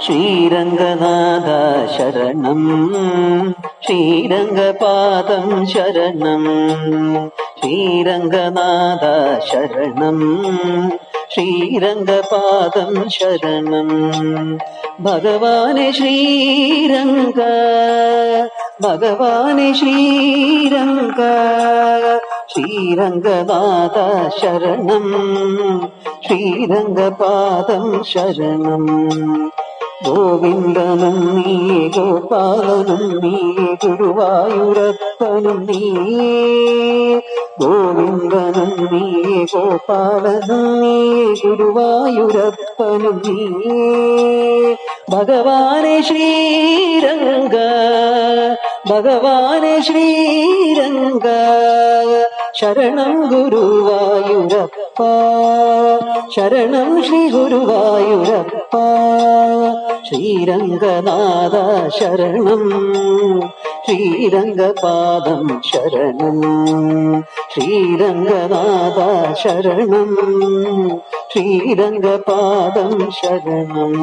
ശ്രീരംഗനാഥ ശരണം ശ്രീരംഗപാദം ശരണം ശ്രീരംഗനാഥ ശരണം ശ്രീരംഗപാദം ശരണം ഭഗവാനെ ശ്രീരംഗ ഭഗവാനെ ശ്രീരംഗ ശ്രീരംഗനാഥ ശരണം ശ്രീരംഗപാദം ശരണം ഗോവിന്ദനും നീ ഗോപാലനും നീ ഗുരുവായൂരപ്പനും നീ ഗോവിന്ദനും നീ ഗോപാലനും നീ ഗുരുവായൂരപ്പനും നീ ഭഗവാനെ ശ്രീരംഗ ഭഗവാനെ ശ്രീരംഗ ശരണം ഗുരുവായൂരപ്പ ശരണം ശ്രീ ഗുരുവായൂരപ്പ ശ്രീരംഗനാഥ ശരണം ശ്രീരംഗപാദം ശരണം ശ്രീരംഗനാഥ ശരണം ശ്രീരംഗപാദം ശരണം